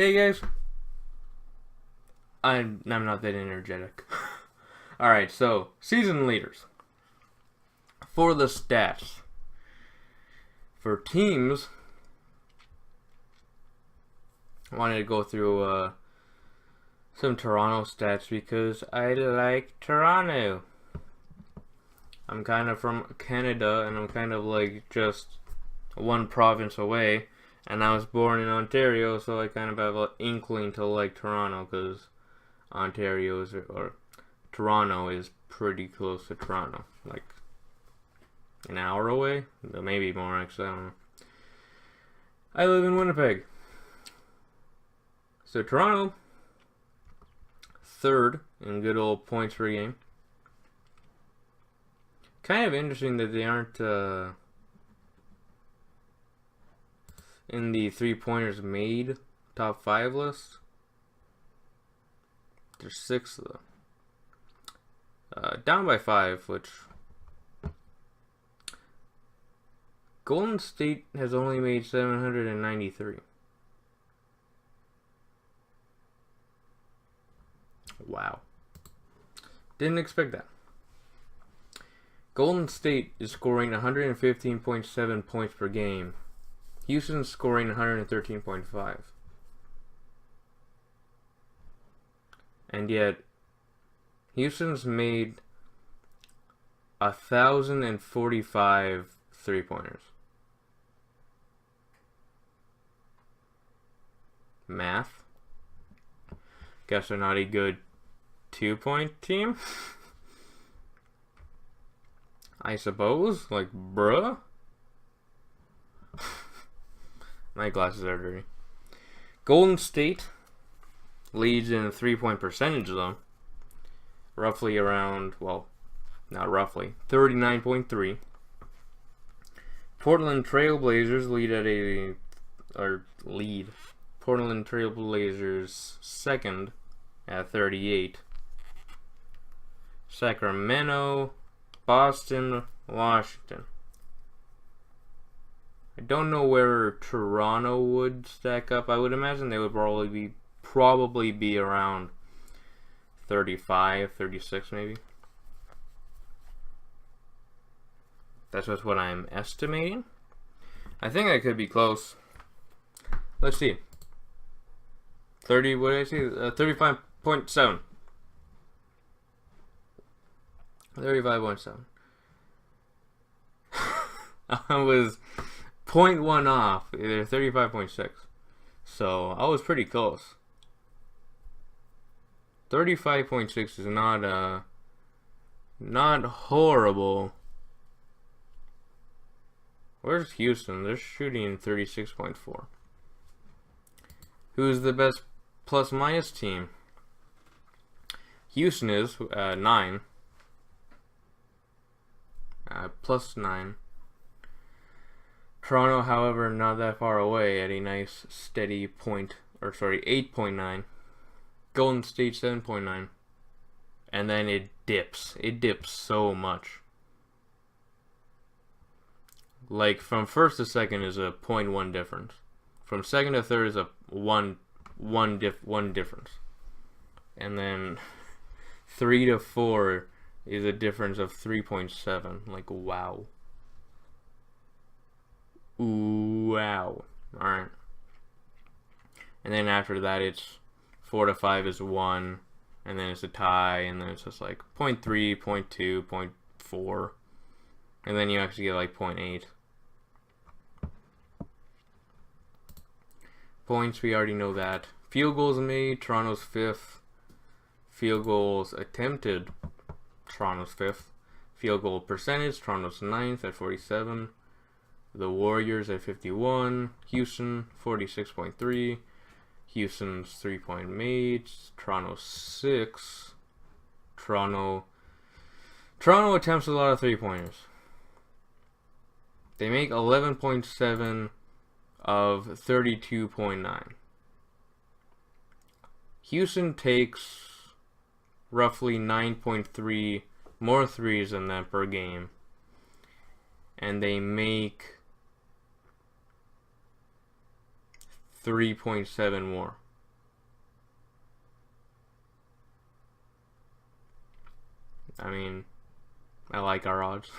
Hey guys, I'm not that energetic. Alright, so season leaders. For the stats. For teams, I wanted to go through some Toronto stats because I like Toronto. I'm kind of from Canada and I'm kind of like just one province away. And I was born in Ontario, so I kind of have an inkling to like Toronto because Toronto is pretty close to Toronto, like an hour away, maybe more actually. I don't know. I live in Winnipeg, so Toronto, third in good old points per game. Kind of interesting that they aren't in the 3-pointers made top 5 list. They're 6th though. Down by 5, which Golden State has only made 793. Wow. Didn't expect that. Golden State is scoring 115.7 points per game. Houston's scoring 113.5. And yet, Houston's made 1,045 3-pointers. Math. Guess they're not a good 2-point team? I suppose? Like, bruh? My glasses are dirty. Golden State leads in 3-point percentage though. Roughly around, well, not roughly, 39.3. Portland Trailblazers lead. Portland Trailblazers second at 38. Sacramento, Boston, Washington. I don't know where Toronto would stack up. I would imagine they would probably be around 35, 36 maybe. That's just what I'm estimating. I think I could be close. Let's see. 30, what did I say? 35.7. 35.7. I was 0.1 off, either 35.6. So I was pretty close. 35.6 is not horrible. Where's Houston? They're shooting 36.4. Who's the best plus minus team? Houston is 9. Plus 9. Toronto, however, not that far away at a nice steady 8.9. Golden State 7.9. And then it dips. It dips so much. Like from first to second is a 0.1 difference. From second to third is a one difference. And then 3 to 4 is a difference of 3.7. Like wow. Wow. Alright. And then after that it's 4 to 5 is 1. And then it's a tie. And then it's just like 0.3, 0.2, 0.4. And then you actually get like 0.8. Points, we already know that. Field goals made, Toronto's 5th. Field goals attempted, Toronto's 5th. Field goal percentage, Toronto's 9th at 47. The Warriors at 51. Houston, 46.3. Houston's 3-point made. Toronto's 6. Toronto attempts a lot of 3-pointers. They make 11.7 of 32.9. Houston takes roughly 9.3 more threes than that per game. And they make 3.7 more. I mean, I like our odds.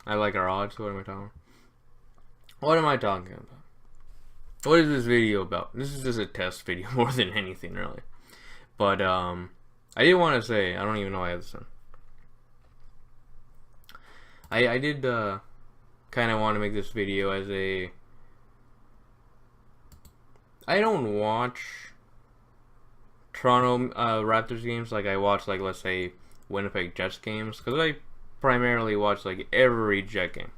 I like our odds. What am I talking? What am I talking about? What is this video about? This is just a test video more than anything, really. But I did want to say, I don't even know why I had this on. I did kind of want to make this video as a... I don't watch Toronto Raptors games like I watch, like, let's say Winnipeg Jets games, because I primarily watch like every Jet game.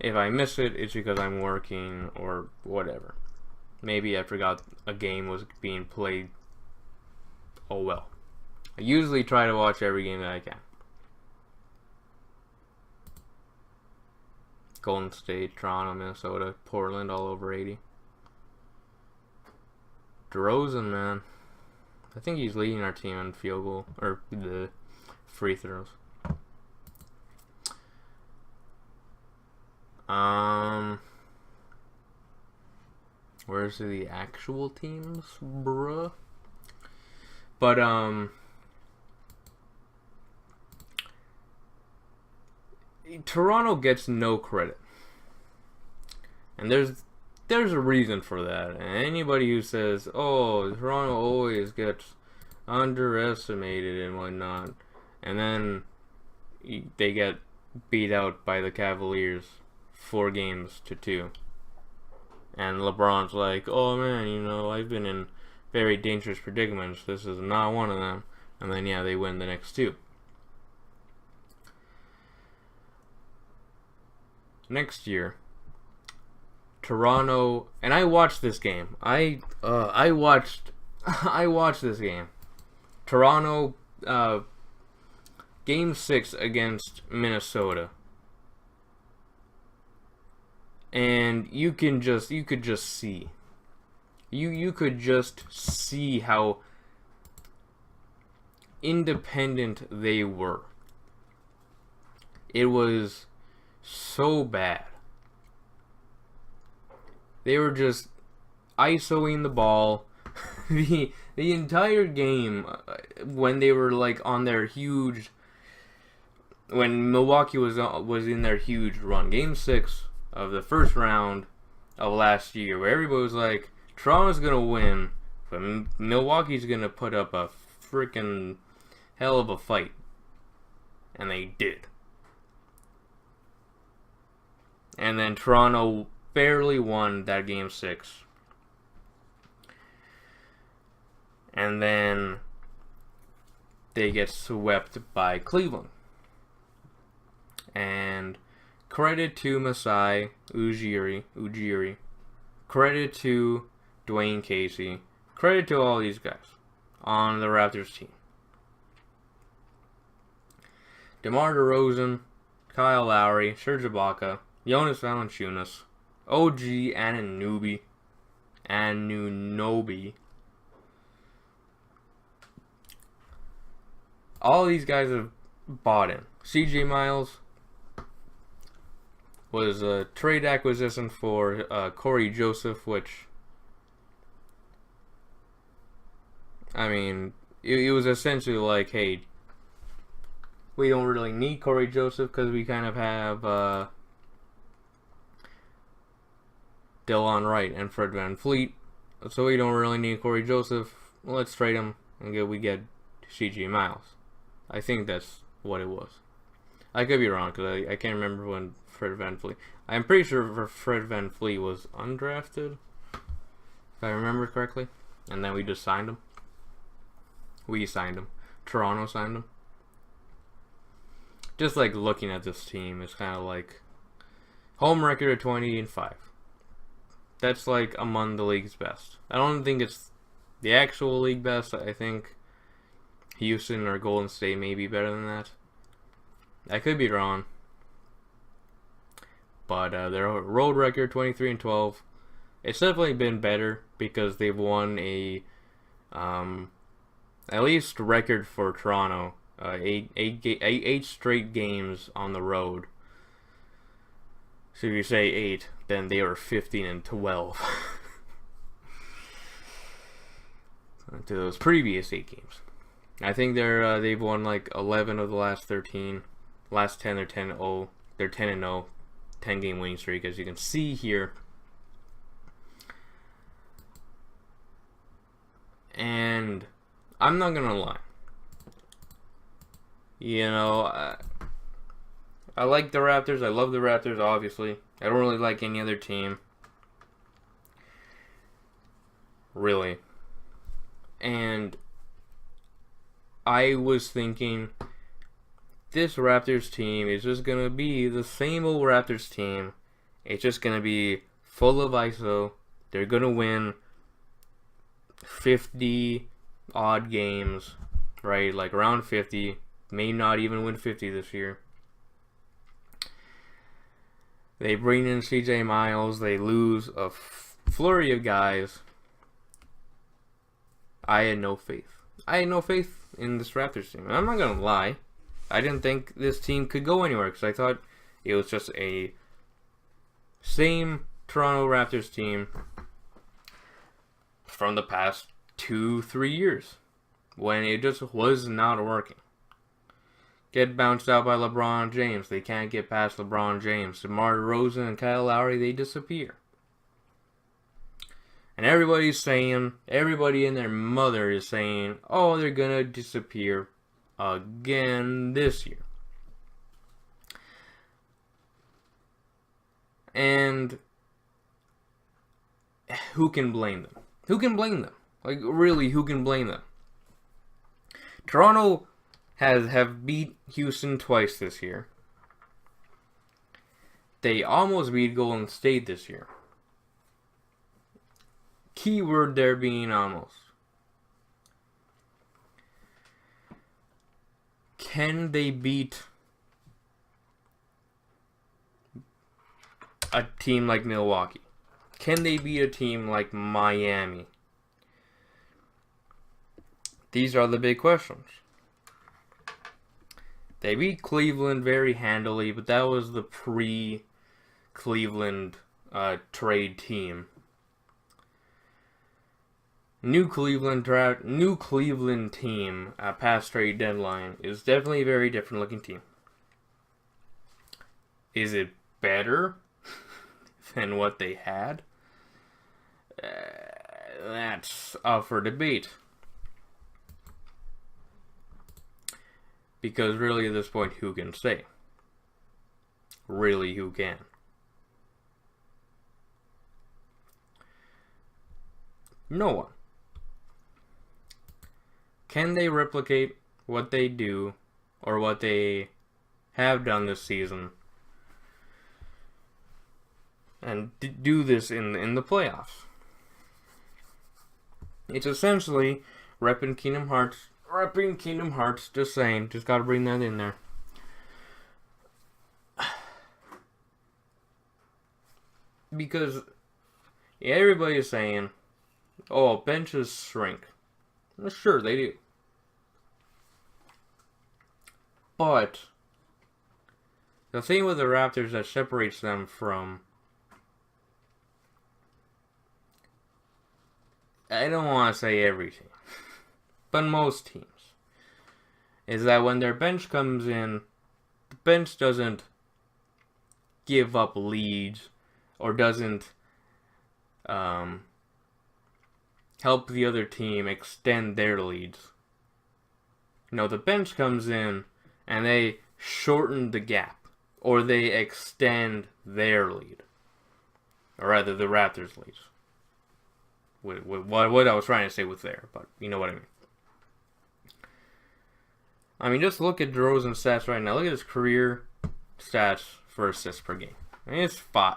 If I miss it, it's because I'm working or whatever. Maybe I forgot a game was being played. Oh well. I usually try to watch every game that I can. Golden State, Toronto, Minnesota, Portland, all over 80. DeRozan, man. I think he's leading our team in field goal, or the free throws. Where's the actual teams, bruh? But, Toronto gets no credit. And there's a reason for that. And anybody who says, oh, Toronto always gets underestimated and whatnot, and then they get beat out by the Cavaliers 4-2. And LeBron's like, oh man, you know, I've been in very dangerous predicaments. This is not one of them. And then, yeah, they win the next 2. Next year, Toronto, and I watched this game. I watched this game. Toronto, Game 6 against Minnesota. And you could just see. You could just see how independent they were. It was so bad. They were just ISOing the ball the entire game when they were like on their huge, when Milwaukee was in their huge run. Game 6 of the first round of last year, where everybody was like, Toronto's gonna win, but Milwaukee's gonna put up a freaking hell of a fight, and they did. And then Toronto barely won that Game 6. And then they get swept by Cleveland. And credit to Masai Ujiri. Credit to Dwayne Casey. Credit to all these guys on the Raptors team. DeMar DeRozan, Kyle Lowry, Serge Ibaka, Jonas Valanciunas, OG Anunoby. All these guys have bought in. CJ Miles was a trade acquisition for Corey Joseph, which, I mean, it was essentially like, hey, we don't really need Corey Joseph because we kind of have Delon Wright and Fred VanVleet, so we don't really need Corey Joseph. Let's trade him and we get CJ Miles. I think that's what it was. I could be wrong because I can't remember when Fred VanVleet. I'm pretty sure Fred VanVleet was undrafted, if I remember correctly, and then we just signed him. We signed him. Toronto signed him. Just like looking at this team, it's kind of like home record of 20-5. That's like among the league's best. I don't think it's the actual league best. I think Houston or Golden State may be better than that. I could be wrong. But their road record, 23-12. It's definitely been better because they've won a at least record for Toronto. 8 straight games on the road. So if you say 8, then they were 15-12. to those previous 8 games. I think they've won like 11 of the last 13. Last 10 they're 10-0. They're 10-0. 10-game winning streak, as you can see here. And I'm not gonna lie. You know, I like the Raptors. I love the Raptors, obviously. I don't really like any other team. Really. And I was thinking, this Raptors team is just going to be the same old Raptors team. It's just going to be full of ISO. They're going to win 50 odd games, right? Like around 50. May not even win 50 this year. They bring in CJ Miles. They lose a flurry of guys. I had no faith. I had no faith in this Raptors team. And I'm not going to lie. I didn't think this team could go anywhere because I thought it was just a same Toronto Raptors team from the past 2-3 years when it just was not working. Get bounced out by LeBron James. They can't get past LeBron James. DeMar DeRozan and Kyle Lowry, they disappear. And everybody's saying, everybody and their mother is saying, oh, they're going to disappear again this year. And who can blame them? Who can blame them? Like, really, who can blame them? Toronto have beat Houston twice this year. They almost beat Golden State this year. Keyword there being almost. Can they beat a team like Milwaukee? Can they beat a team like Miami? These are the big questions. They beat Cleveland very handily, but that was the pre-Cleveland trade team. New Cleveland team past trade deadline is definitely a very different looking team. Is it better than what they had? That's up for debate. Because really at this point, who can say? Really, who can? No one. Can they replicate what they do or what they have done this season and do this in the playoffs? It's essentially repping Kingdom Hearts. Just saying. Just gotta bring that in there. Because everybody is saying, oh, benches shrink. Well, sure, they do. But the thing with the Raptors that separates them from, I don't want to say every team, but most teams, is that when their bench comes in, the bench doesn't give up leads or doesn't help the other team extend their leads. No, the bench comes in and they shorten the gap, or they extend their lead, or rather the Raptors' leads. What I was trying to say was there, but you know what I mean. I mean, just look at DeRozan's stats right now. Look at his career stats for assists per game. I mean,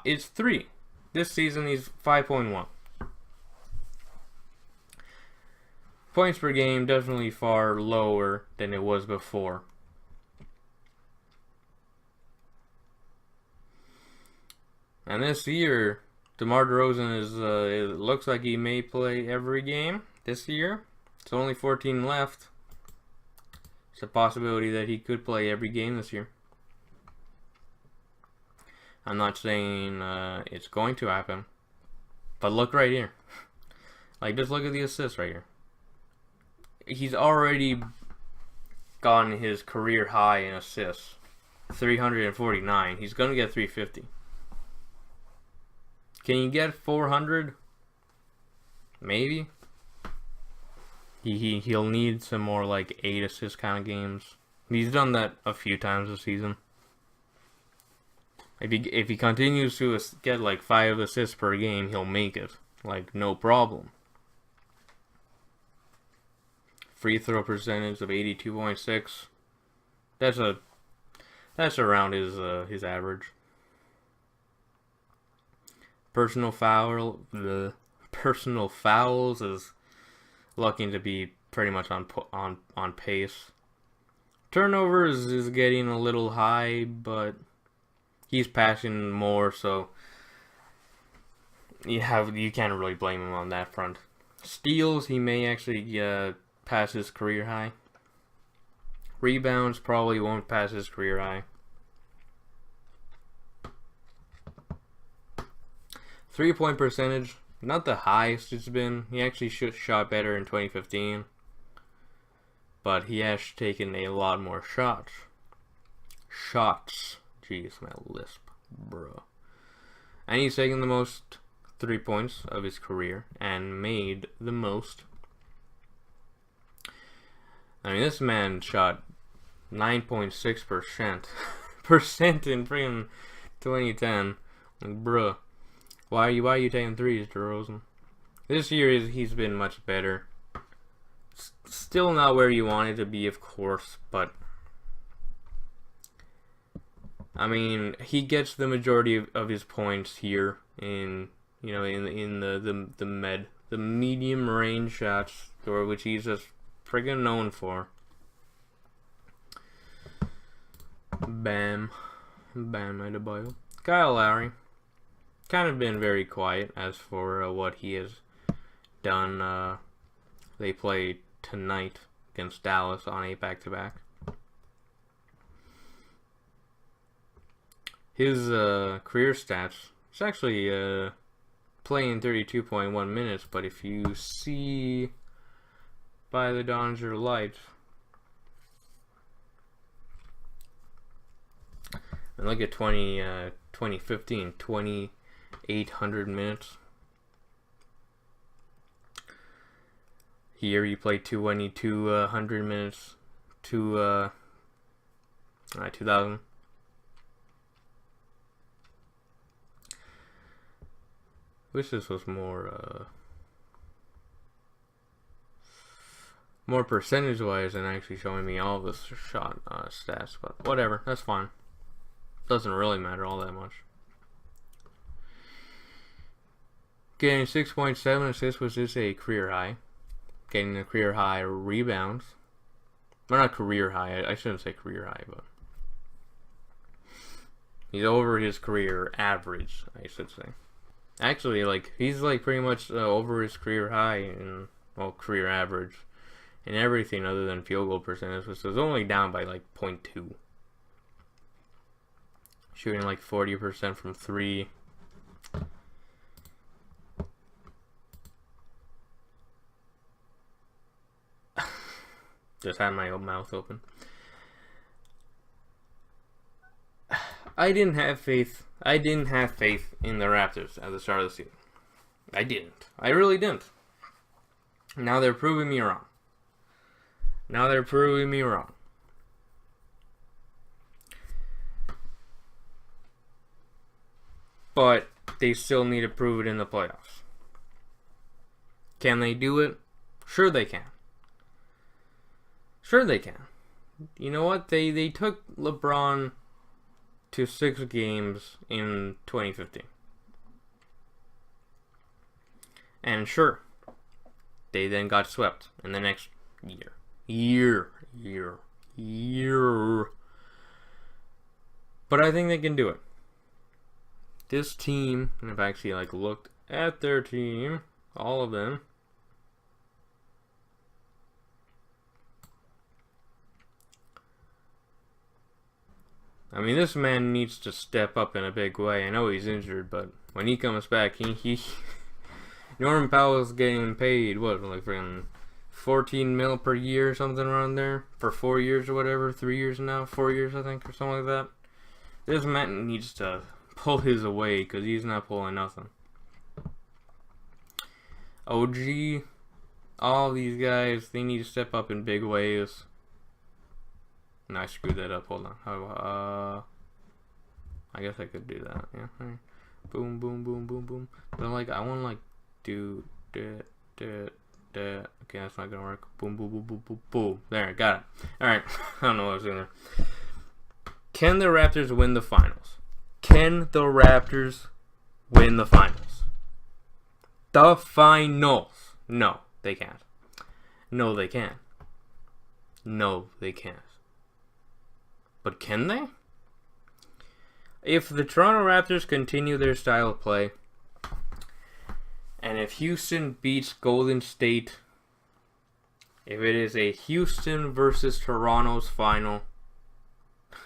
it's 3. This season, he's 5.1. Points per game, definitely far lower than it was before. And this year, DeMar DeRozan it looks like he may play every game this year. It's only 14 left. It's a possibility that he could play every game this year. I'm not saying it's going to happen. But look right here. Like, just look at the assists right here. he's already gotten his career high in assists, 349. He's gonna get 350. Can you get 400? Maybe. He'll need some more like 8 assist kind of games. He's done that a few times this season. If he continues to get like 5 assists per game, he'll make it. Like, no problem. Free throw percentage of 82.6. That's around his average. Personal fouls is looking to be pretty much on pace. Turnovers is getting a little high, but he's passing more, so you can't really blame him on that front. Steals, he may actually pass his career high. Rebounds probably won't pass his career high. 3-point percentage, not the highest it's been. He actually shot better in 2015. But he has taken a lot more shots. Jeez, my lisp, bro. And he's taken the most 3 points of his career and made the most. I mean, this man shot 9.6% in freaking 2010. Like, bruh, why are you taking threes, DeRozan? This year he's been much better. Still not where you want it to be, of course, but I mean, he gets the majority of his points here in the medium range shots, or which he's just friggin' known for. Bam Adebayo. Kyle Lowry, kind of been very quiet as for what he has done. They play tonight against Dallas on a back-to-back. His career stats, it's actually playing 32.1 minutes, but if you see by the dawn's your light, and look at 2015, 2,800 minutes. Here you play 200 minutes to 2,000. Wish this was more percentage wise than actually showing me all the shot stats, but whatever, that's fine. Doesn't really matter all that much. Getting 6.7 assists was just a career high. Getting a career high rebounds. Well, not career high. I shouldn't say career high, but he's over his career average, I should say. Actually, like, he's like pretty much over his career high and career average in everything other than field goal percentage, which is only down by like 0.2. Shooting like 40% from 3. Just had my mouth open. I didn't have faith in the Raptors at the start of the season. I didn't. I really didn't. Now they're proving me wrong. But they still need to prove it in the playoffs. Can they do it? Sure they can. You know what? They took LeBron to 6 games in 2015. And sure, they then got swept in the next year. But I think they can do it. This team, and I've actually like looked at their team, all of them. I mean, this man needs to step up in a big way. I know he's injured, but when he comes back, he Norman Powell's getting paid, what, like freaking 14 mil per year, something around there, for 4 years or whatever. 3 years now, 4 years I think, or something like that. This man needs to pull his away because he's not pulling nothing. OG, all these guys, they need to step up in big ways. No, I screwed that up. Hold on. I guess I could do that. Yeah. Right. Boom, boom, boom, boom, boom. But like, I want to like do that. Okay, that's not gonna work. Boom, boom, boom, boom, boom, boom. There, got it. All right. I don't know what I was doing there. Can the Raptors win the finals? Can the Raptors win the finals? The finals. No, they can't. No, they can't. No, they can't. But can they? If the Toronto Raptors continue their style of play, and if Houston beats Golden State, if it is a Houston versus Toronto's final,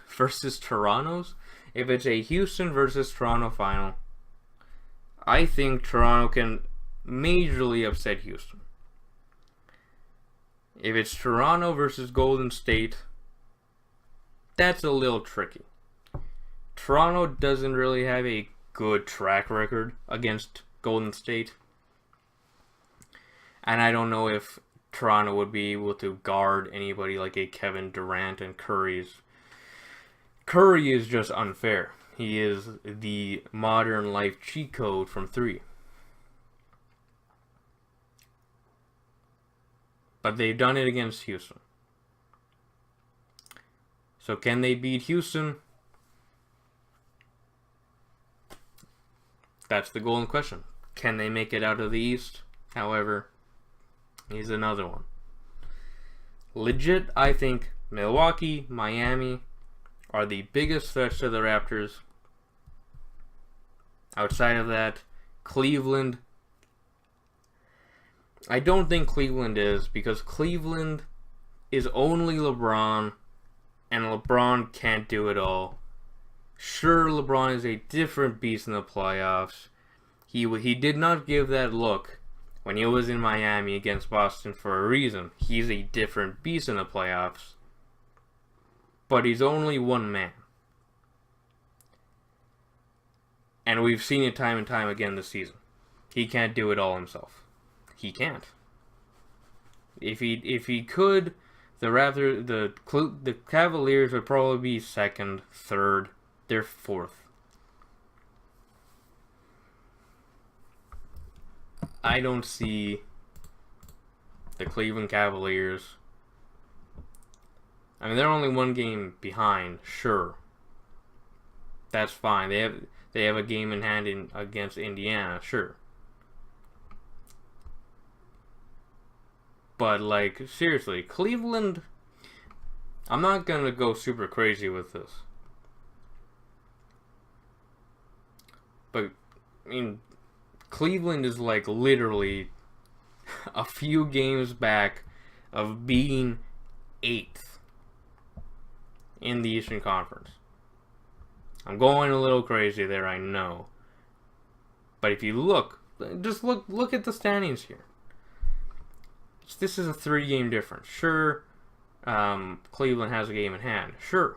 versus Toronto's? If it's a Houston versus Toronto final, I think Toronto can majorly upset Houston. If it's Toronto versus Golden State, that's a little tricky. Toronto doesn't really have a good track record against Golden State. And I don't know if Toronto would be able to guard anybody like a Kevin Durant and Curry is just unfair. He is the modern life cheat code from 3. But they've done it against Houston. So can they beat Houston? That's the golden question. Can they make it out of the East? However, here's another one. Legit, I think Milwaukee, Miami are the biggest threats to the Raptors. Outside of that, Cleveland. I don't think Cleveland is, because Cleveland is only LeBron, and LeBron can't do it all. Sure, LeBron is a different beast in the playoffs. He did not give that look when he was in Miami against Boston for a reason. He's a different beast in the playoffs. But he's only one man. And we've seen it time and time again this season. He can't do it all himself. He can't. If he could, the Cavaliers would probably be second, third, they're fourth. I don't see the Cleveland Cavaliers. I mean, they're only one game behind, sure. That's fine. They have a game in hand against Indiana, sure. But like, seriously, Cleveland, I'm not gonna go super crazy with this. But I mean, Cleveland is like literally a few games back of being 8th in the Eastern Conference. I'm going a little crazy there, I know. But if you look at the standings here. This is a 3-game difference. Sure, Cleveland has a game in hand. Sure.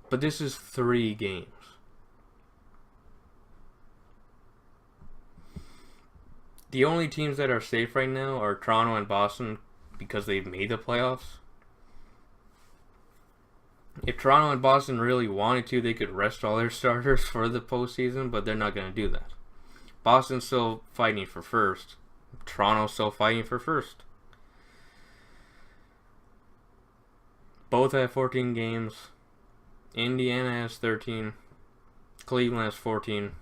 But this is 3 games. The only teams that are safe right now are Toronto and Boston because they've made the playoffs. If Toronto and Boston really wanted to, they could rest all their starters for the postseason, but they're not going to do that. Boston's still fighting for first. Toronto's still fighting for first. Both have 14 games. Indiana has 13. Cleveland has 14.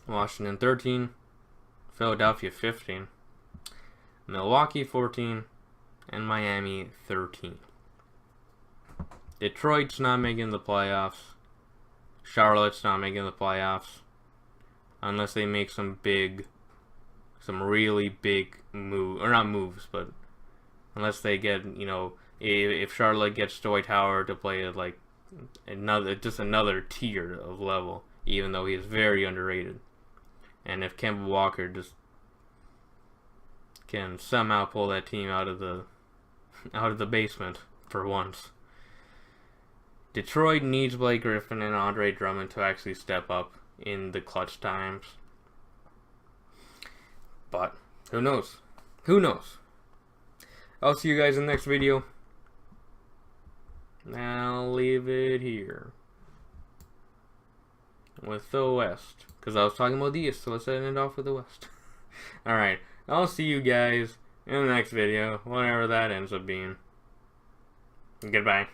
Washington 13. Philadelphia 15. Milwaukee 14. And Miami 13. Detroit's not making the playoffs. Charlotte's not making the playoffs. Unless they make some really big move, or not moves, but unless they get, if Charlotte gets Dwight Howard to play at like another tier of level, even though he is very underrated, and if Kemba Walker just can somehow pull that team out of the basement for once. Detroit needs Blake Griffin and Andre Drummond to actually step up in the clutch times. But who knows? Who knows? I'll see you guys in the next video. I'll leave it here with the West, because I was talking about the East, so let's end it off with the West. Alright, I'll see you guys in the next video, whatever that ends up being. Goodbye.